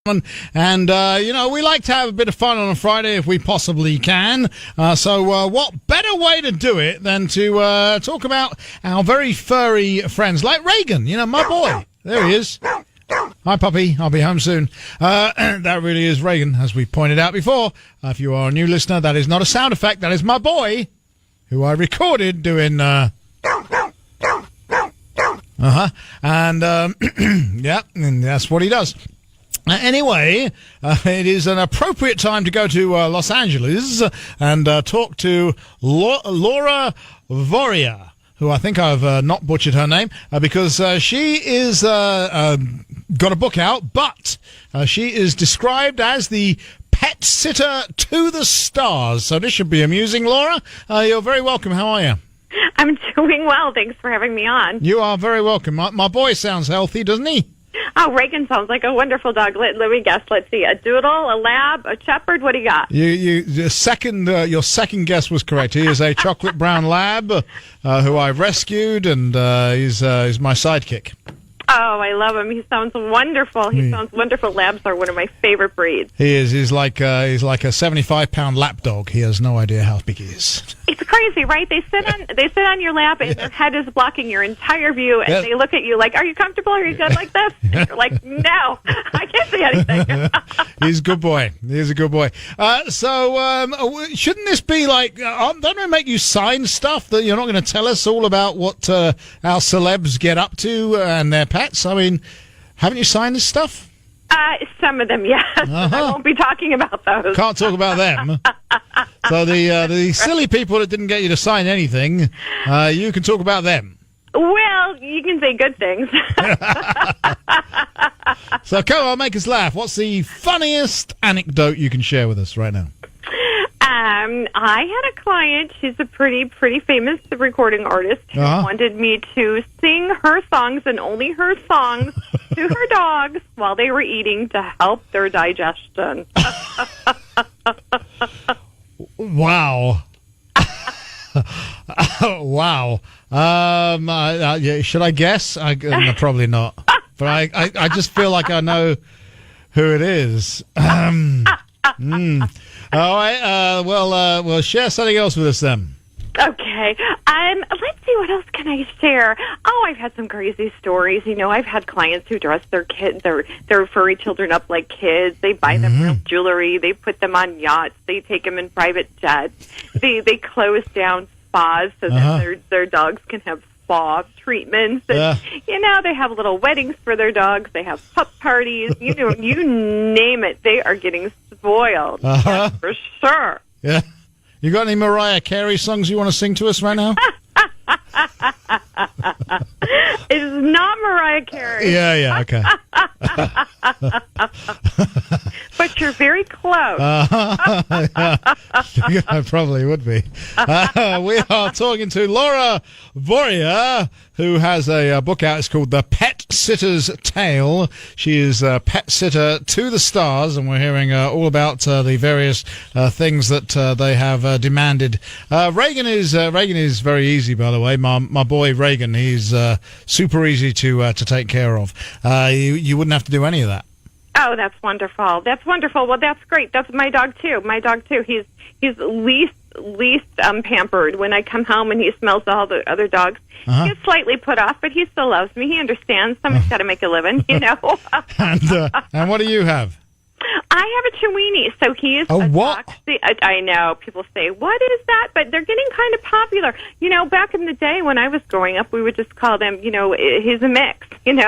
And, we like to have a bit of fun on a Friday if we possibly can. So what better way to do it than to talk about our very furry friends like Reagan, my boy. There he is. Hi, puppy. I'll be home soon. That really is Reagan, as we pointed out before. If you are a new listener, that is not a sound effect. That is my boy, who I recorded doing... And, yeah, and that's what he does. Anyway, it is an appropriate time to go to Los Angeles and talk to Laura Vorreyer, who I think I've not butchered her name, because she is got a book out, but she is described as the pet sitter to the stars. So this should be amusing, Laura. You're very welcome. How are you? I'm doing well. Thanks for having me on. You are very welcome. My boy sounds healthy, doesn't he? Oh, Reagan sounds like a wonderful dog. Let me guess. Let's see. A doodle, a lab, a shepherd. What do you got? Your second guess was correct. He is a chocolate brown lab who I rescued, and he's my sidekick. Oh, I love him. He sounds wonderful. He sounds wonderful. Labs are one of my favorite breeds. He is. He's like a 75-pound lap dog. He has no idea how big he is. It's crazy, right? They sit on your lap, and their head is blocking your entire view, and they look at you like, "Are you comfortable? Are you good like this?" And you're like, "No, I can't see anything." He's a good boy. He's a good boy. So shouldn't this be like? Don't I make you sign stuff that you're not going to tell us all about what our celebs get up to and their pets? I mean, haven't you signed this stuff? Some of them, yes. I won't be talking about those. Can't talk about them. So the silly people that didn't get you to sign anything, you can talk about them. Well, you can say good things. So come on, make us laugh. What's the funniest anecdote you can share with us right now? I had a client. She's a pretty famous recording artist who wanted me to sing her songs and only her songs to her dogs while they were eating to help their digestion. Wow. Wow. Yeah, should I guess? No, probably not. But I just feel like I know who it is. All right. Well, share something else with us then. Okay. Let's see. What else can I share? Oh, I've had some crazy stories. I've had clients who dress their kids, their furry children up like kids. They buy them real jewelry. They put them on yachts. They take them in private jets. They close down spas so that their dogs can have spa treatments. And, they have little weddings for their dogs. They have pup parties. You name it. They are getting spoiled. That's for sure. Yeah. You got any Mariah Carey songs you want to sing to us right now? It's not Mariah Carey. Yeah, okay. But you're very close. I probably would be. We are talking to Laura Vorreyer, who has a book out. It's called The Pet Sitter's Tale. She is a pet sitter to the stars, and we're hearing all about the various things that they have demanded. Reagan is very easy, by the way. My boy Reagan, he's super easy to take care of. You wouldn't have to do any of that. Oh, that's wonderful. That's wonderful. Well, that's great. That's my dog too. He's least pampered. When I come home and he smells all the other dogs, he gets slightly put off, but he still loves me. He understands. Someone's got to make a living, And what do you have? I have a Chiweenie, so he is a what? I know. People say, what is that? But they're getting kind of popular. Back in the day when I was growing up, we would just call them, he's a mix. He's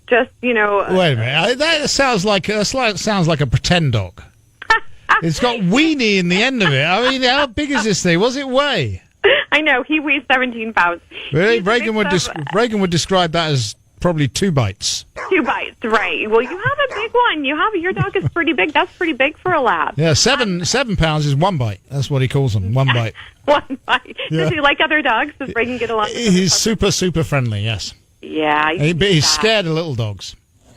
just, Wait a minute. That sounds like a pretend dog. It's got weenie in the end of it. I mean, how big is this thing? What's it weigh? I know. He weighs 17 pounds. Really? Reagan would describe that as probably 2 bites. 2 bites, right. Well, you have a big one. Your dog is pretty big. That's pretty big for a lab. Yeah, 7 pounds is 1 bite. That's what he calls them, 1 bite. 1 bite. Yeah. Does he like other dogs? Does Reagan get along with He's super friendly, yes. Yeah. But he's scared of little dogs.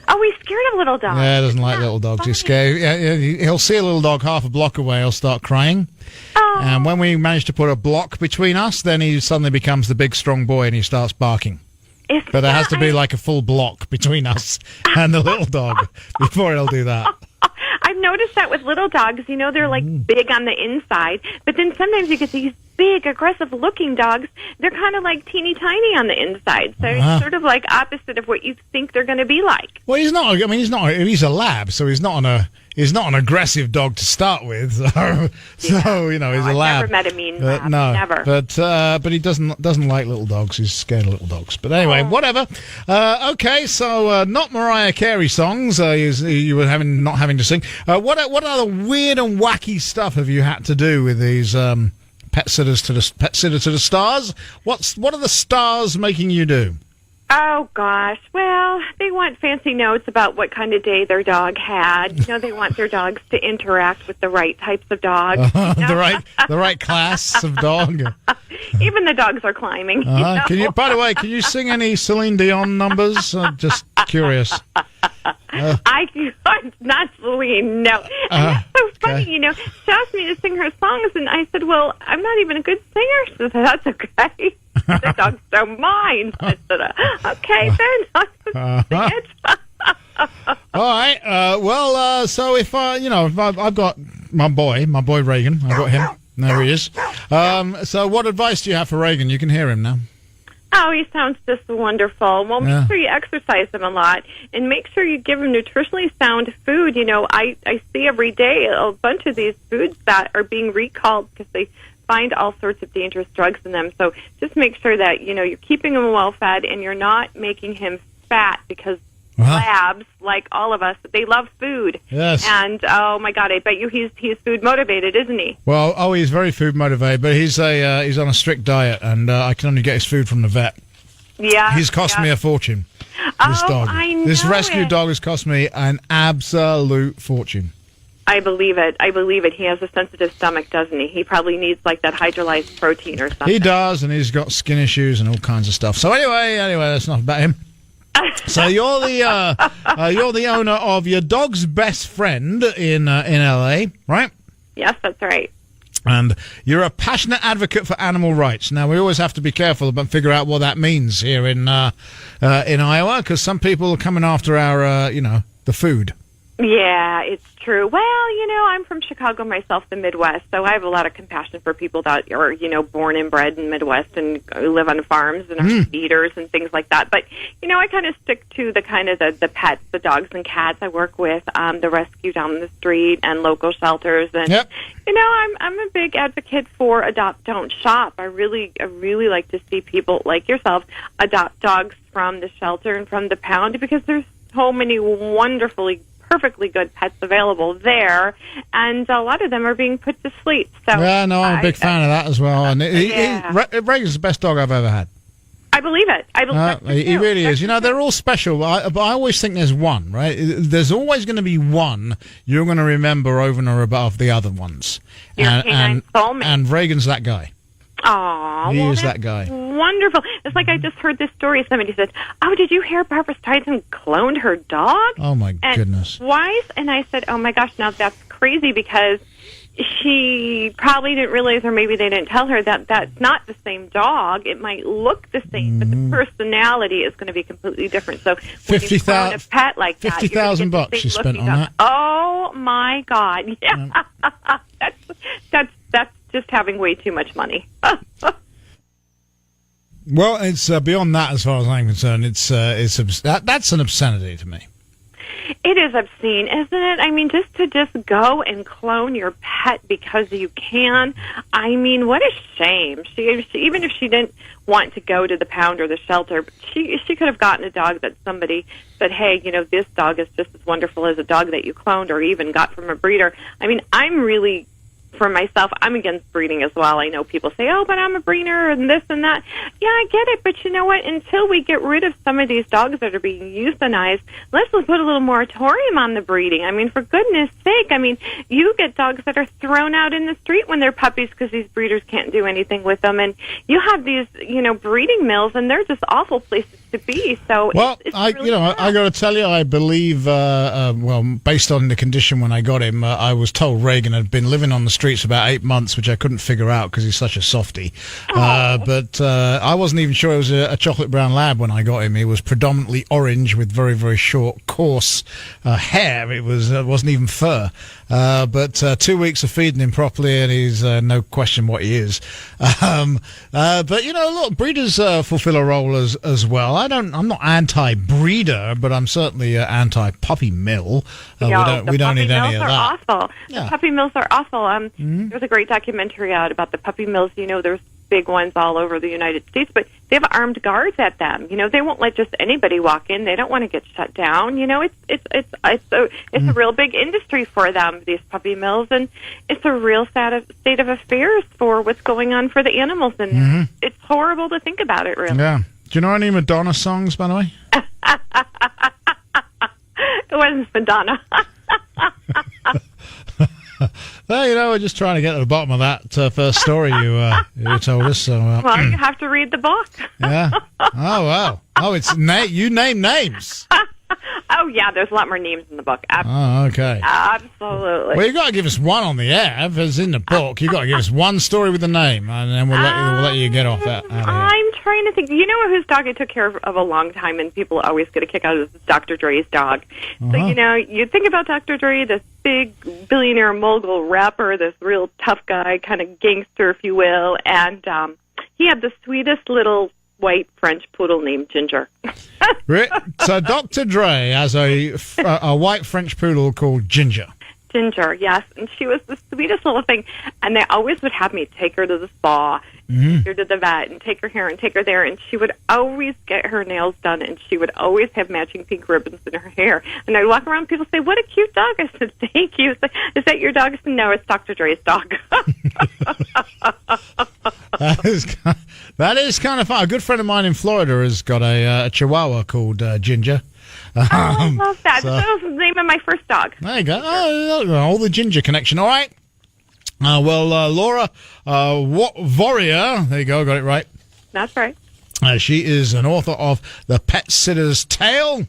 Oh, he's scared of little dogs. Yeah, he doesn't like little dogs. He's scared. He'll see a little dog half a block away. He'll start crying. Oh. And when we manage to put a block between us, then he suddenly becomes the big, strong boy and he starts barking. But there has to be like a full block between us and the little dog before he'll do that. I've noticed that with little dogs, they're like big on the inside, but then sometimes you get these big, aggressive-looking dogs. They're kind of like teeny tiny on the inside, so it's sort of like opposite of what you think they're going to be like. Well, he's not. I mean, he's a lab, so he's not an aggressive dog to start with. He's a lab. I've never met a mean lab. No, never. But he doesn't like little dogs. He's scared of little dogs. But anyway, whatever. Okay, so not Mariah Carey songs. You were not having to sing. What other weird and wacky stuff have you had to do with these pet sitter to the stars? What are the stars making you do? Oh, gosh. Well, they want fancy notes about what kind of day their dog had. They want their dogs to interact with the right types of dogs. The right class of dog. Even the dogs are climbing. By the way, can you sing any Celine Dion numbers? I'm just curious. I'm not Celine, no. And that's so funny, She asked me to sing her songs, and I said, well, I'm not even a good singer. She said, that's okay. The dogs don't mind. I said, okay, then. I'll sing it. All right. So if I've got my boy Reagan, I've got him. There he is. So what advice do you have for Reagan? You can hear him now. Oh, he sounds just wonderful. Well, make sure you exercise him a lot, and make sure you give him nutritionally sound food. I see every day a bunch of these foods that are being recalled because they find all sorts of dangerous drugs in them. So just make sure that, you're keeping him well fed and you're not making him fat, because labs, like all of us, they love food. Yes. And, oh, my God, I bet you he's food motivated, isn't he? Well, he's very food motivated, but he's on a strict diet, and I can only get his food from the vet. Yeah. He's cost me a fortune, this dog. I know this rescue dog has cost me an absolute fortune. I believe it. He has a sensitive stomach, doesn't he? He probably needs like that hydrolyzed protein or something. He does, and he's got skin issues and all kinds of stuff. So anyway, that's enough about him. So you're the owner of your dog's best friend in LA, right? Yes, that's right. And you're a passionate advocate for animal rights. Now we always have to be careful about figure out what that means here in Iowa, because some people are coming after our the food. Yeah, it's true. Well, I'm from Chicago myself, the Midwest, so I have a lot of compassion for people that are, born and bred in the Midwest and live on farms and are meat eaters and things like that. But, I kind of stick to the kind of the pets, the dogs and cats I work with, the rescue down the street and local shelters. And, I'm a big advocate for adopt, don't shop. I really like to see people like yourself adopt dogs from the shelter and from the pound, because there's so many perfectly good pets available there, and a lot of them are being put to sleep. So I'm a big fan of that as well. And Reagan's the best dog I've ever had. I believe it. He really is. They're all special, but I always think there's one, right? There's always going to be one you're going to remember over and above the other ones. Your canine soulmate. And Reagan's that guy. Oh, he is that guy. Wonderful. It's like I just heard this story. Somebody said, "Oh, did you hear Barbara Streisand cloned her dog?" Oh my goodness! Twice, and I said, "Oh my gosh, now that's crazy," because she probably didn't realize, or maybe they didn't tell her that that's not the same dog. It might look the same, but the personality is going to be completely different. So when you clone a pet like that, $50,000 she spent on that. Oh my God! Yeah, that's just having way too much money. Well, it's beyond that as far as I'm concerned. That's an obscenity to me. It is obscene, isn't it? I mean, just to go and clone your pet because you can. I mean, what a shame. She even if she didn't want to go to the pound or the shelter, she could have gotten a dog that somebody said, hey, this dog is just as wonderful as a dog that you cloned or even got from a breeder. I mean, for myself, I'm against breeding as well. I know people say, oh, but I'm a breeder and this and that. Yeah, I get it. But you know what? Until we get rid of some of these dogs that are being euthanized, let's put a little moratorium on the breeding. I mean, for goodness sake, you get dogs that are thrown out in the street when they're puppies because these breeders can't do anything with them. And you have these, breeding mills, and they're just awful places to be. So, well, it's I really I got to tell you, I believe, well, based on the condition when I got him, I was told Reagan had been living on the streets about 8 months, which I couldn't figure out because he's such a softie. But I wasn't even sure it was a chocolate brown lab when I got him. He was predominantly orange with very, very short, coarse hair. It wasn't even fur. But 2 weeks of feeding him properly, and he's no question what he is. But look, breeders fulfill a role as well. I'm not anti-breeder, but I'm certainly anti-puppy mill. We don't need any of that. Awful. Yeah. The puppy mills are awful. There's a great documentary out about the puppy mills. There's big ones all over the United States, but they have armed guards at them. They won't let just anybody walk in. They don't want to get shut down. It's a real big industry for them, these puppy mills, and it's a real sad state of affairs for what's going on for the animals in there. It's horrible to think about it, really. Yeah. Do you know any Madonna songs, by the way? It wasn't Madonna. Well, we're just trying to get to the bottom of that first story you told us. So, well, you have to read the book. Yeah. Oh, wow. Oh, you name names. Oh, yeah, there's a lot more names in the book. Oh, okay. Absolutely. Well, you got to give us one on the air. If it's in the book, you got to give us one story with the name, and then we'll let you get off that. I'm trying to think. You know whose dog I took care of a long time, and people always get a kick out of this Dr. Dre's dog. So, you think about Dr. Dre, this big billionaire mogul rapper, this real tough guy, kind of gangster, if you will, and he had the sweetest little white French poodle named Ginger. So Dr. Dre has a white French poodle called Ginger. Ginger, yes. And she was the sweetest little thing. And they always would have me take her to the spa, take her to the vet, and take her here and take her there. And she would always get her nails done, and she would always have matching pink ribbons in her hair. And I'd walk around, people say, "What a cute dog." I said, "Thank you." It's like, "Is that your dog?" I said, "No, it's Dr. Dre's dog." That is kind of fun. A good friend of mine in Florida has got a Chihuahua called Ginger. I love that. So, that was the name of my first dog. There you go. Oh, all the Ginger connection. All right. Laura Vorreyer, there you go, got it right. That's right. She is an author of The Pet Sitter's Tale,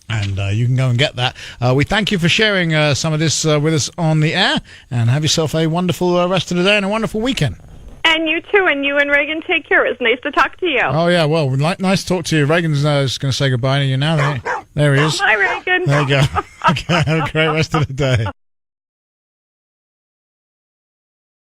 and you can go and get that. We thank you for sharing some of this with us on the air, and have yourself a wonderful rest of the day and a wonderful weekend. And you too, and you and Reagan take care. It was nice to talk to you. Oh, yeah, well, nice to talk to you. Reagan's going to say goodbye to you now. There he is. Hi, Reagan. There you go. Okay, have a great rest of the day.